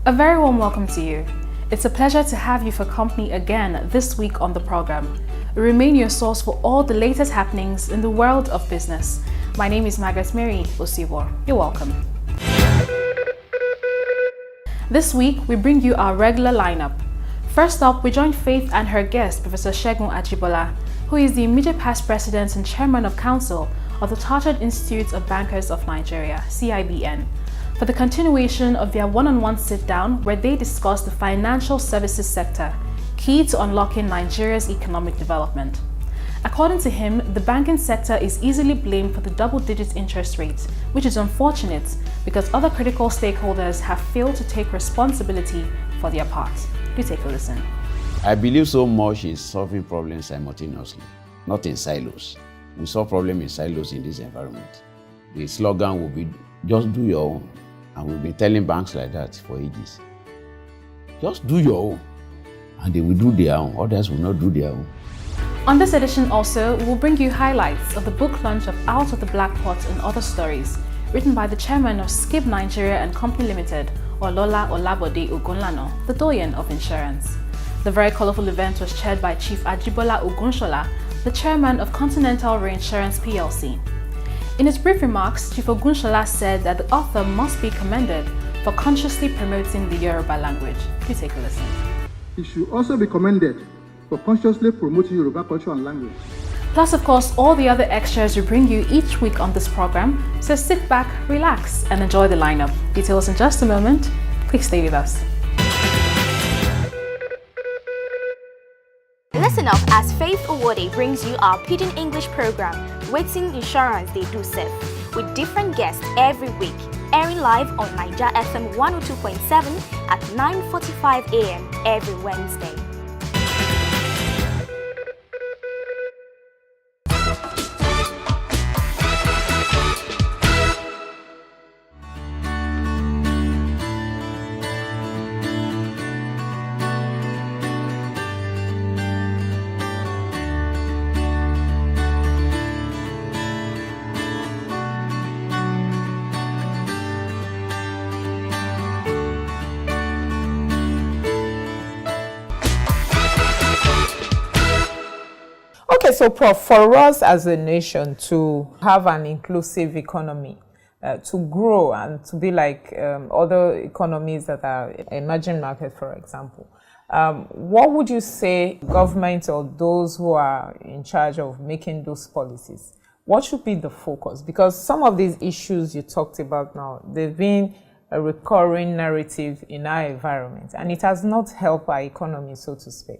A very warm welcome to you. It's a pleasure to have you for company again this week on the program. Remain your source for all the latest happenings in the world of business. My name is Margaret Mary Osiwo. You're welcome. This week, we bring you our regular lineup. First up, we join Faith and her guest, Professor Segun Ajibola, who is the immediate past president and chairman of council of the Chartered Institute of Bankers of Nigeria, CIBN, for the continuation of their one-on-one sit-down where they discuss the financial services sector, key to unlocking Nigeria's economic development. According to him, the banking sector is easily blamed for the double-digit interest rates, which is unfortunate because other critical stakeholders have failed to take responsibility for their part. Do take a listen. I believe so much in solving problems simultaneously, not in silos. We solve problems in silos in this environment. The slogan will be, just do your own. And we've been telling banks like that for ages. Just do your own, and they will do their own. Others will not do their own. On this edition also, we'll bring you highlights of the book launch of Out of the Black Pot and Other Stories, written by the chairman of Skip Nigeria and Company Limited, Olola Olabode Ogunlana, the doyen of insurance. The very colorful event was chaired by Chief Ajibola Ogunshola, the chairman of Continental Reinsurance PLC. In his brief remarks, Chief Ogunshola said that the author must be commended for consciously promoting the Yoruba language. Please take a listen. He should also be commended for consciously promoting Yoruba culture and language. Plus, of course, all the other extras we bring you each week on this program, so sit back, relax, and enjoy the lineup. Details in just a moment. Please stay with us. Listen up as Faith Owode brings you our Pidgin English program, Waiting Insurance They Do Serve, with different guests every week, airing live on Naija FM 102.7 at 9:45 a.m. every Wednesday. Okay, so Prof, for us as a nation to have an inclusive economy, to grow and to be like other economies that are emerging markets, for example, what would you say government or those who are in charge of making those policies, what should be the focus? Because some of these issues you talked about now, they've been a recurring narrative in our environment, and it has not helped our economy, so to speak.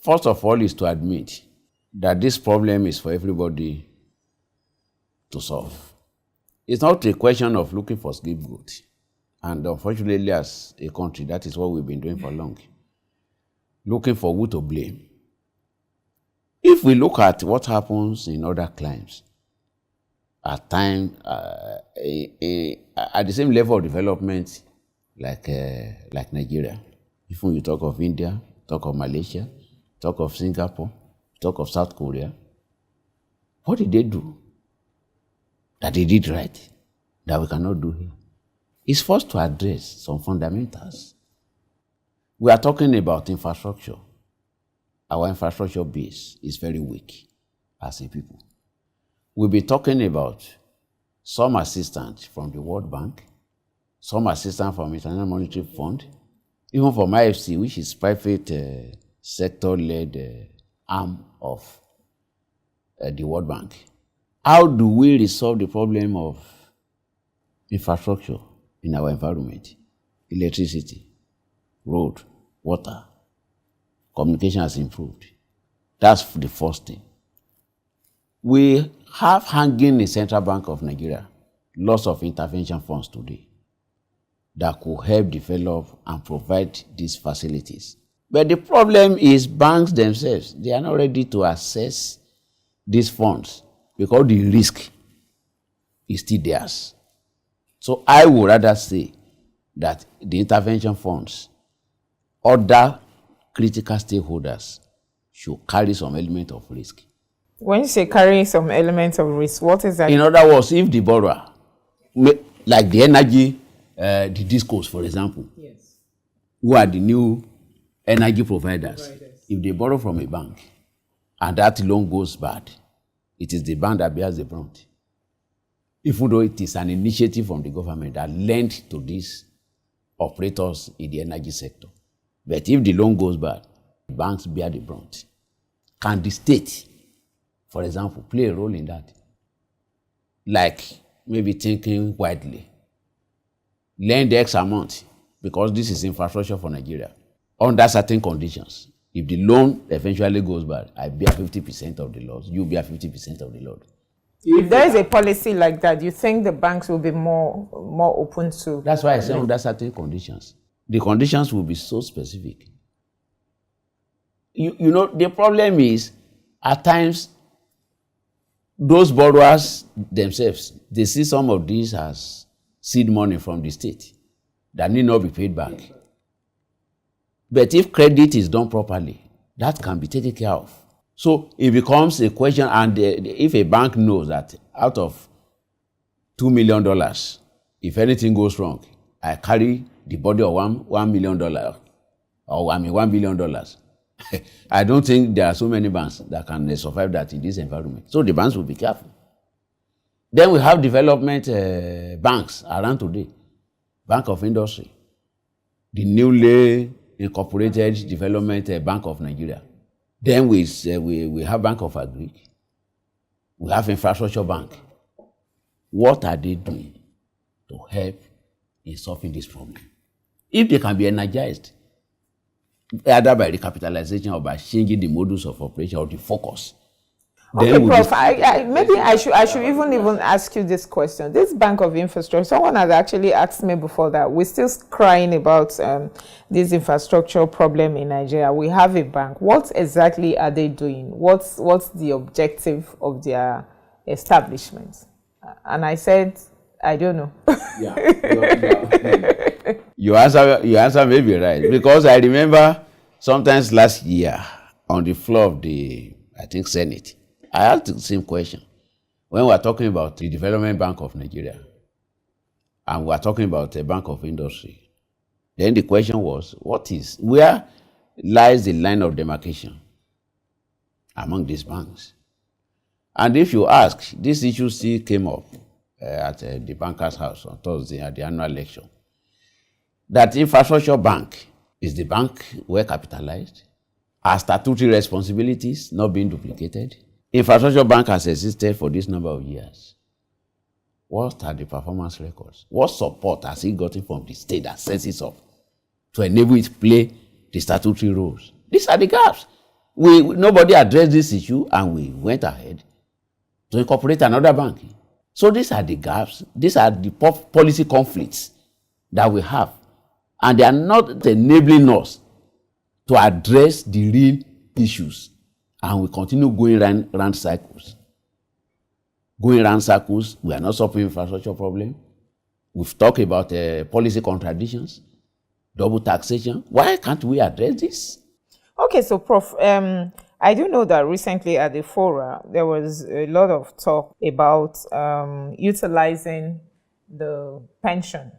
First of all is to admit that this problem is for everybody to solve. It's not a question of looking for scapegoat. And unfortunately, as a country, that is what we've been doing for long. Looking for who to blame. If we look at what happens in other climes, at times, at the same level of development like Nigeria, if you talk of India, talk of Malaysia, talk of Singapore, talk of South Korea, what did they do that they did right that we cannot do here? It's first to address some fundamentals. We are talking about infrastructure. Our infrastructure base is very weak as a people. We'll be talking about some assistance from the World Bank, some assistance from International Monetary Fund, even from IFC, which is private sector-led arm of the World Bank. How do we resolve the problem of infrastructure in our environment? Electricity, road, water, communication has improved. That's the first thing. We have hanging in Central Bank of Nigeria lots of intervention funds today that could help develop and provide these facilities But the problem is banks themselves, they are not ready to access these funds because the risk is still theirs. So I would rather say that the intervention funds, other critical stakeholders should carry some element of risk. When you say carrying some element of risk, what is that? In other words, if the borrower, like the energy, the discos, for example, Yes. who are the new energy providers, if they borrow from a bank and that loan goes bad, it is the bank that bears the brunt. Even though it is an initiative from the government that lent to these operators in the energy sector. But if the loan goes bad, banks bear the brunt. Can the state, for example, play a role in that? Like maybe thinking widely. Lend X amount because this is infrastructure for Nigeria. Under certain conditions, if the loan eventually goes bad, I bear 50% of the loss, you bear 50% of the load. If there is a policy like that, you think the banks will be more open to? That's why I say under certain conditions. The conditions will be so specific. You know, the problem is, at times, those borrowers themselves, they see some of these as seed money from the state that need not be paid back. But if credit is done properly, that can be taken care of. So it becomes a question, and if a bank knows that out of $2 million, if anything goes wrong, I carry the body of $1 million, or $1 billion. I don't think there are so many banks that can survive that in this environment. So the banks will be careful. Then we have development banks around today. Bank of Industry, the newly incorporated Development Bank of Nigeria. Then we have Bank of Agri. We have Infrastructure Bank. What are they doing to help in solving this problem? If they can be energized, either by recapitalization or by changing the modus of operation or the focus. Okay, Prof, maybe I should even ask you this question. This Bank of Infrastructure, someone has actually asked me before that we're still crying about this infrastructure problem in Nigeria. We have a bank. What exactly are they doing? What's the objective of their establishment? And I said, I don't know. Your answer may be right, because I remember sometimes last year on the floor of the, I think, Senate, I asked the same question when we were talking about the Development Bank of Nigeria and we were talking about the Bank of Industry. Then the question was, where lies the line of demarcation among these banks? And if you ask, this issue still came up at the Bankers' House on Thursday at the annual lecture, that Infrastructure Bank is the bank well capitalized, has statutory responsibilities not being duplicated. Infrastructure Bank has existed for this number of years. What are the performance records? What support has it gotten from the state that sets it up to enable it to play the statutory roles? These are the gaps. Nobody addressed this issue, and we went ahead to incorporate another bank. So these are the gaps. These are the policy conflicts that we have. And they are not enabling us to address the real issues. And we continue going round cycles. Going round circles, we are not solving infrastructure problem. We've talked about policy contradictions, double taxation. Why can't we address this? Okay, so Prof, I do know that recently at the fora, there was a lot of talk about utilizing the pension.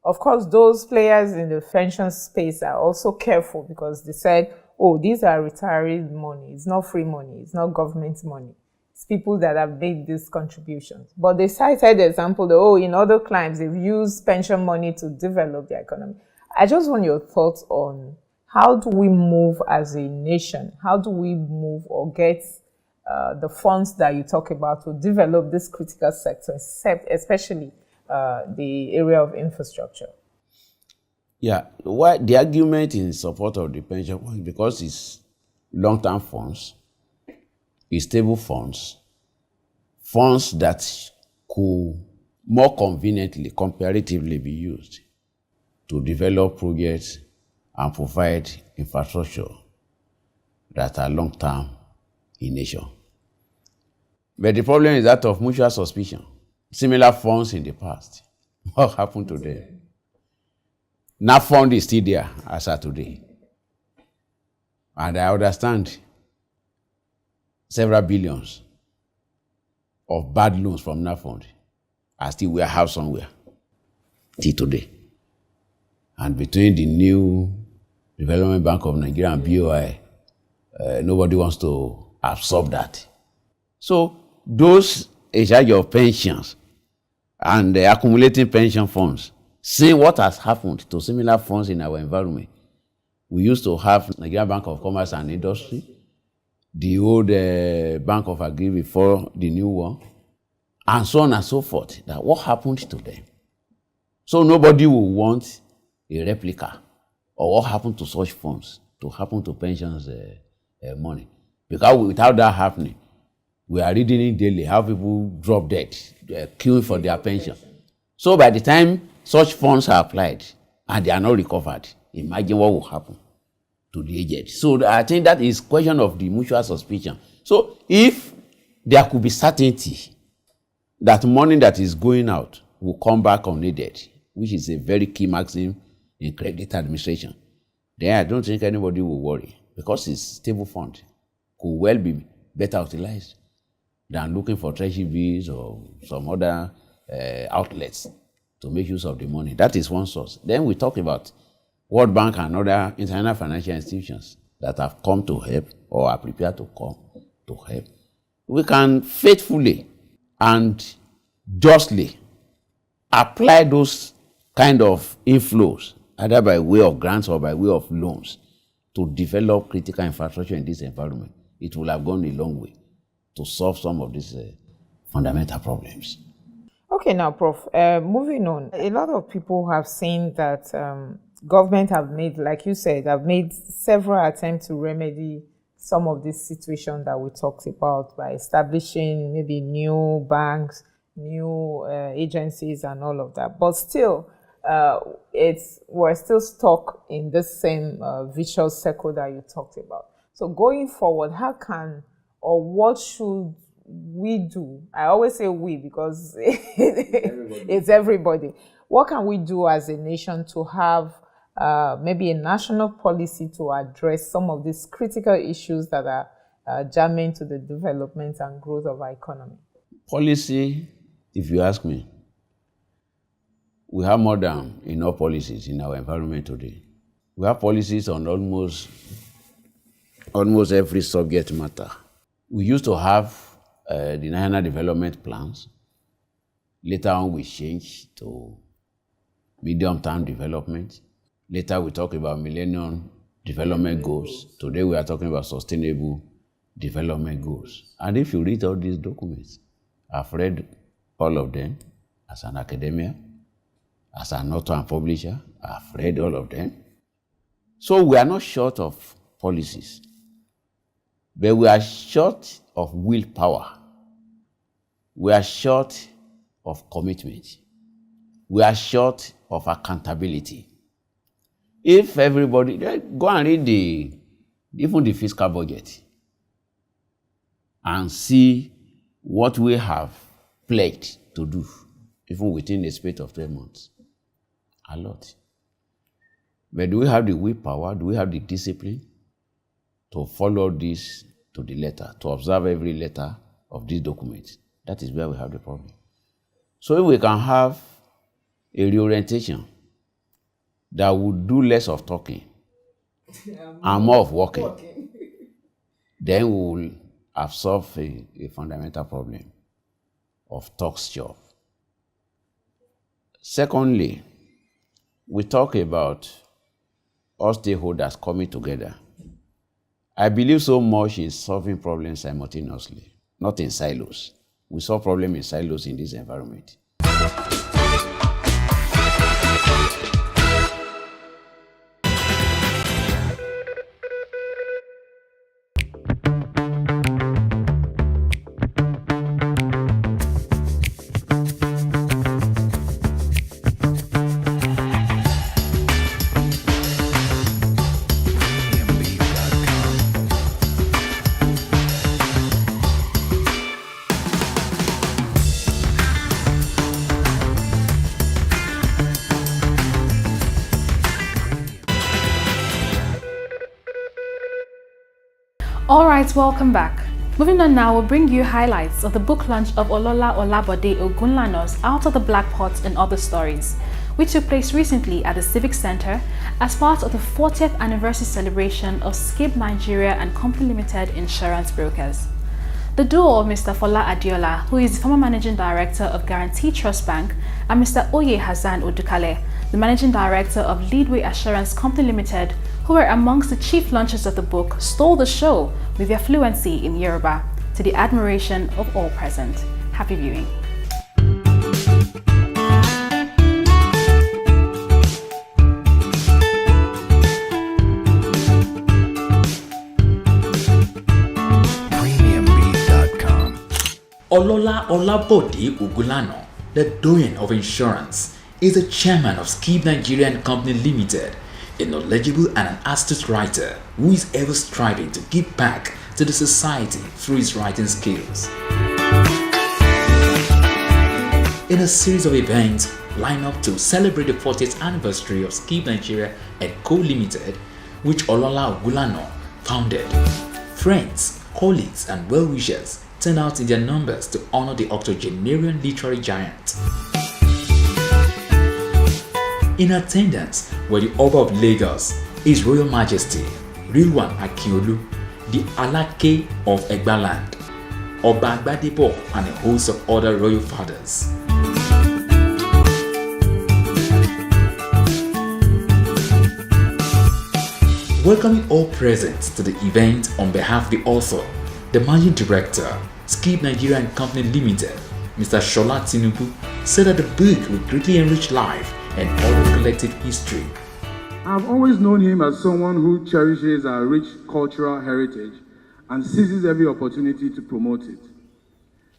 Of course, those players in the pension space are also careful because they said, oh, these are retiree money. It's not free money. It's not government money. It's people that have made these contributions. But they cited the example that, in other climes, they've used pension money to develop their economy. I just want your thoughts on how do we move as a nation? How do we move or get the funds that you talk about to develop this critical sector, especially the area of infrastructure? Yeah, the argument in support of the pension fund, because it's long-term funds, it's stable funds that could more conveniently, comparatively be used to develop projects and provide infrastructure that are long-term in nature. But the problem is that of mutual suspicion. Similar funds in the past. What happened to them? Now fund is still there as of today. And I understand several billions of bad loans from NAFOND are still warehoused somewhere till today. And between the new Development Bank of Nigeria and BOI, nobody wants to absorb that. So those in charge of pensions and accumulating pension funds, seeing what has happened to similar funds in our environment. We used to have Nigerian Bank of Commerce and Industry, the old Bank of Agri before the new one, and so on and so forth. That what happened to them? So nobody will want a replica or what happened to such funds to happen to pensions money. Because without that happening, we are reading it daily how people drop dead, queuing for their pension. So by the time such funds are applied and they are not recovered, imagine what will happen to the aged. So I think that is question of the mutual suspicion. So if there could be certainty that money that is going out will come back unneeded, which is a very key maxim in credit administration, then I don't think anybody will worry because it's stable fund could well be better utilized than looking for treasury bills or some other outlets to make use of the money. That is one source. Then we talk about World Bank and other international financial institutions that have come to help or are prepared to come to help. We can faithfully and justly apply those kind of inflows, either by way of grants or by way of loans, to develop critical infrastructure in this environment. It will have gone a long way to solve some of these fundamental problems. Okay, now, Prof, moving on. A lot of people have seen that government have made, like you said, have made several attempts to remedy some of these situations that we talked about by establishing maybe new banks, new agencies and all of that. But still, we're still stuck in the same vicious circle that you talked about. So going forward, how can or what should we do? I always say we because it's everybody. What can we do as a nation to have maybe a national policy to address some of these critical issues that are germane to the development and growth of our economy? Policy, if you ask me, we have more than enough policies in our environment today. We have policies on almost every subject matter. We used to have the national development plans. Later on, we changed to medium-term development. Later, we talk about Millennium Development Goals. Today, we are talking about Sustainable Development Goals. And if you read all these documents, I've read all of them as an academia, as an author and publisher. I've read all of them. So we are not short of policies, but we are short of willpower. We are short of commitment. We are short of accountability. If everybody, go and read even the fiscal budget and see what we have pledged to do, even within the space of 12 months. A lot. But do we have the willpower? Do we have the discipline to follow this to the letter, to observe every letter of this document? That is where we have the problem. So if we can have a reorientation that would do less of talking and more of walking, then we will have solved a fundamental problem of talk shop. Secondly, we talk about all stakeholders coming together. I believe so much in solving problems simultaneously, not in silos. We solve problems in silos in this environment. Alright, welcome back. Moving on now, we'll bring you highlights of the book launch of Olola Olabode Ogunlana's Out of the Black Pot and Other Stories, which took place recently at the Civic Center as part of the 40th anniversary celebration of Skip Nigeria and Company Limited Insurance Brokers. The duo of Mr. Fola Adiola, who is the former Managing Director of Guarantee Trust Bank, and Mr. Oye Hassan Odukale, the Managing Director of Leadway Assurance Company Limited, who were amongst the chief launchers of the book, stole the show with their fluency in Yoruba, to the admiration of all present. Happy viewing. Olola Olabode Ogunlana, the doyen of insurance, is the chairman of Skip Nigeria and Company Limited, a knowledgeable and an astute writer who is ever striving to give back to the society through his writing skills. In a series of events lined up to celebrate the 40th anniversary of Skip Nigeria and Co. Limited, which Olola Ogunlana founded, friends, colleagues and well-wishers turned out in their numbers to honor the octogenarian literary giant. In attendance were the Oba of Lagos, His Royal Majesty Rilwan Akiolu, the Alake of Egbaland, Oba Gbadebo, and a host of other royal fathers. Welcoming all present to the event on behalf of the author, the Managing Director, Skip Nigeria and Company Limited, Mr. Shola Tinubu, said that the book will greatly enrich life and oral collective history. I've always known him as someone who cherishes our rich cultural heritage and seizes every opportunity to promote it.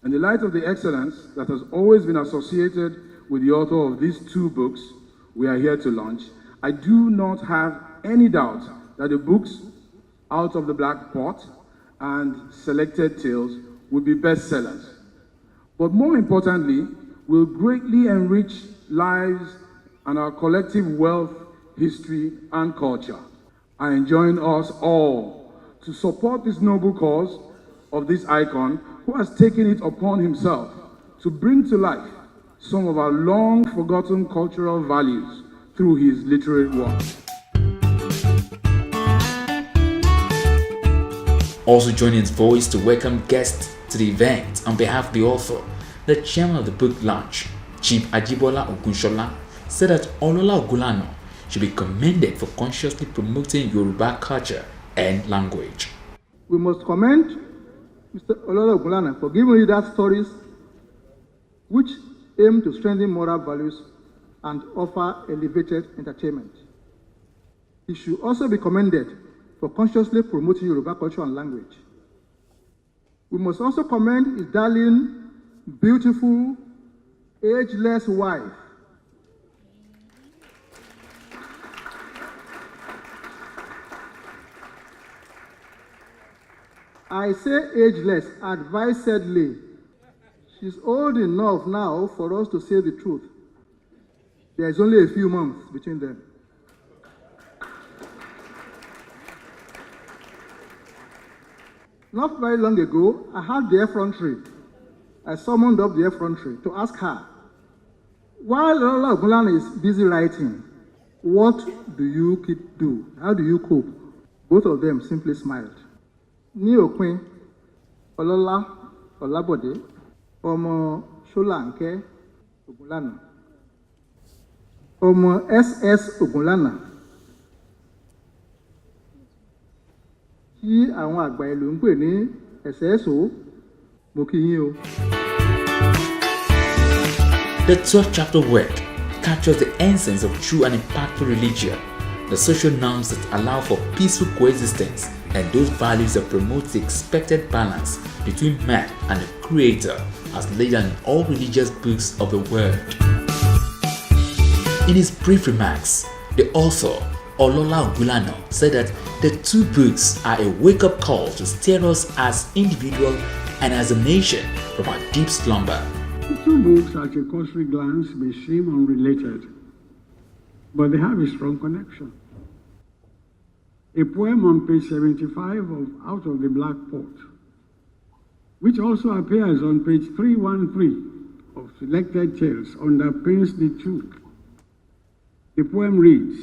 In the light of the excellence that has always been associated with the author of these two books we are here to launch, I do not have any doubt that the books Out of the Black Pot and Selected Tales will be bestsellers, but more importantly, will greatly enrich lives and our collective wealth, history, and culture. I enjoin us all to support this noble cause of this icon who has taken it upon himself to bring to life some of our long-forgotten cultural values through his literary work. Also joining his voice to welcome guests to the event on behalf of the author, the chairman of the book launch, Chief Ajibola Ogunshola, said that Olola Ogunlana should be commended for consciously promoting Yoruba culture and language. We must commend Mr. Olola Ogunlana for giving us stories which aim to strengthen moral values and offer elevated entertainment. He should also be commended for consciously promoting Yoruba culture and language. We must also commend his darling, beautiful, ageless wife. I say ageless advisedly. She's old enough now for us to say the truth. There's only a few months between them. Not very long ago, I had the effrontery. I summoned up the effrontery to ask her, while Olola Ogunlana is busy writing, what do you do? How do you cope? Both of them simply smiled. Ní òpin, Olola Olabode, ọmọ Ṣọláńkẹ́ Ogunlana, ọmọ SS Ogunlana, tí àwọn àgbà ìlú ń pè ní ẹ̀sẹ̀ẹ́sọ, mo kí yín o. The 12th chapter work captures the essence of true and impactful religion, the social norms that allow for peaceful coexistence, and those values that promote the expected balance between man and the Creator as laid down in all religious books of the world. In his brief remarks, the author, Olola Ogunlana, said that the two books are a wake-up call to steer us as individuals and as a nation from our deep slumber. The two books at a cursory glance may seem unrelated, but they have a strong connection. a poem on page 75 of Out of the Black Pot, which also appears on page 313 of Selected Tales, underpins the truth. The poem reads,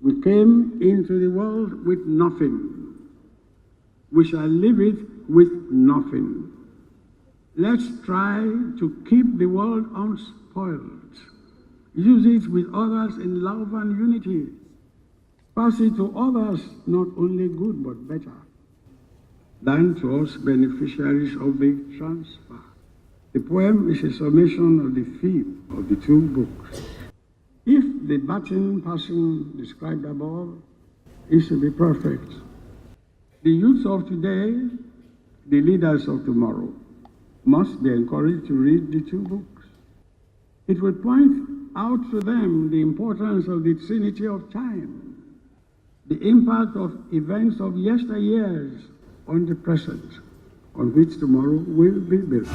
"We came into the world with nothing. We shall leave it with nothing. Let's try to keep the world unspoiled. Use it with others in love and unity. Pass it to others, not only good but better, than to us beneficiaries of the transfer." The poem is a summation of the theme of the two books. If the baton passing described above is to be perfect, the youth of today, the leaders of tomorrow, must be encouraged to read the two books. It will point out to them the importance of the trinity of time, the impact of events of yesteryears on the present, on which tomorrow will be built.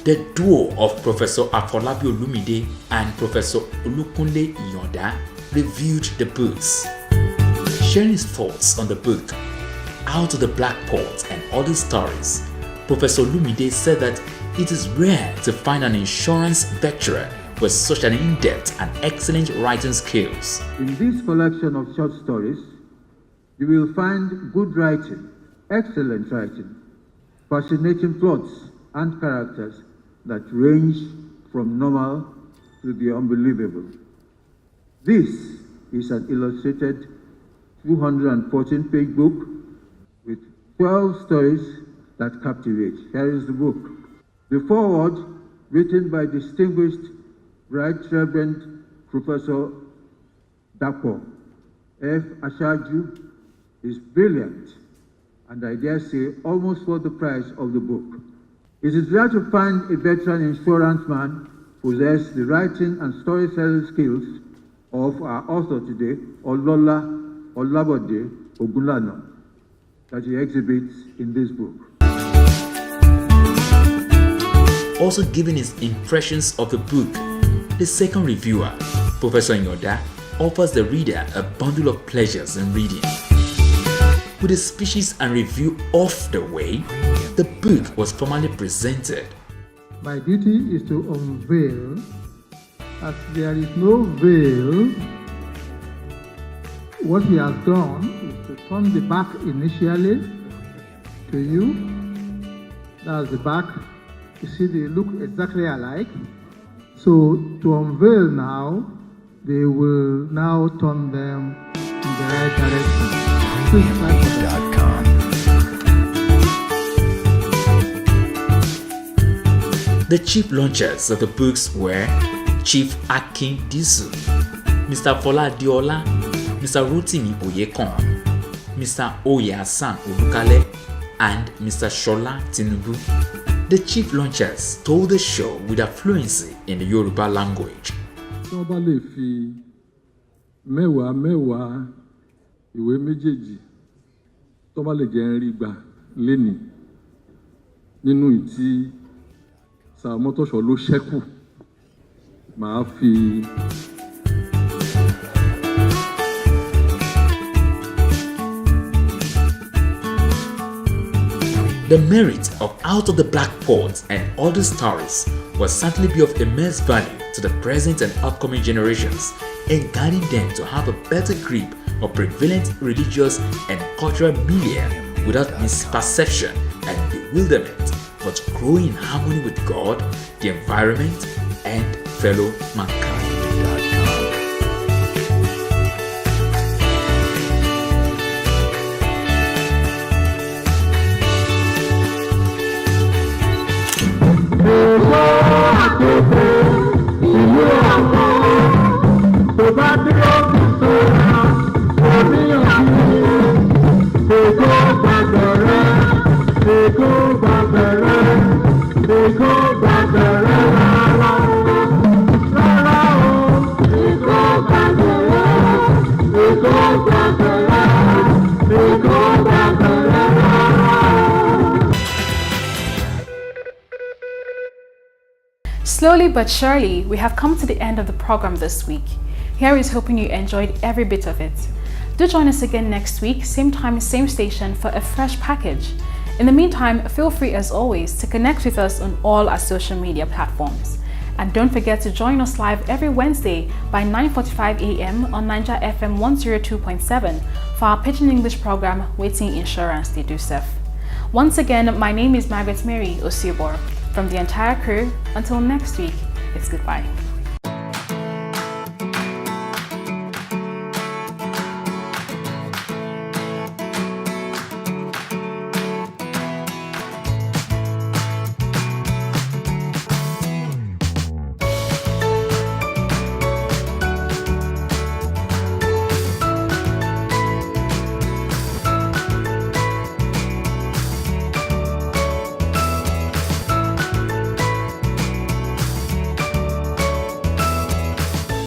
The duo of Professor Afolabi Olumide and Professor Olukunle Iyanda reviewed the books. Sharing his thoughts on the book, Out of the Black Pot and Other Stories, Professor Olumide said that it is rare to find an insurance veteran with such an in-depth and excellent writing skills. In this collection of short stories, you will find good writing, excellent writing, fascinating plots and characters that range from normal to the unbelievable. This is an illustrated 214-page book with 12 stories that captivate. Here is the book. The foreword, written by distinguished Right Reverend Professor Dapo F. Ashaju, is brilliant, and I dare say almost worth the price of the book. It is rare to find a veteran insurance man possess the writing and storytelling skills of our author today, Olola, Olabode, Ogunlana, that he exhibits in this book. Also giving his impressions of the book, the second reviewer, Professor Iyanda, offers the reader a bundle of pleasures in reading. With the speeches and review off the way, the book was formally presented. My duty is to unveil that there is no veil. What he has done is to turn the back initially to you. That's the back. You see, they look exactly alike. So to unveil now, they will now turn them in the right direction. The chief launchers of the books were Chief Akin Disu, Mr. Fola Diola, Mr. Rotimi Oyekon, Mr. Oyasan Olukale, and Mr. Shola Tinubu. The chief launchers told the show with a fluency in the Yoruba language. Tọ́ba lè fi mẹ́wàá ìwé méjèèjì tọ́ba lè jẹ́ rí gbà lénìí nínú ìtí Sàmọ́tòṣọ́ ló ṣẹ́kù màá fi. The merit of Out of the Black Pot and Other Stories will certainly be of immense value to the present and upcoming generations in guiding them to have a better grip of prevalent religious and cultural milieu without misperception and bewilderment, but grow in harmony with God, the environment, and fellow mankind. Slowly but surely, we have come to the end of the program this week. Here is hoping you enjoyed every bit of it. Do join us again next week, same time, same station, for a fresh package. In the meantime, feel free as always to connect with us on all our social media platforms. And don't forget to join us live every Wednesday by 9:45 a.m. on Niger FM 102.7 for our Pidgin English program, Waiting Insurance They Do Serve. Once again, my name is Margaret Mary Osiobor. From the entire crew, until next week, it's goodbye.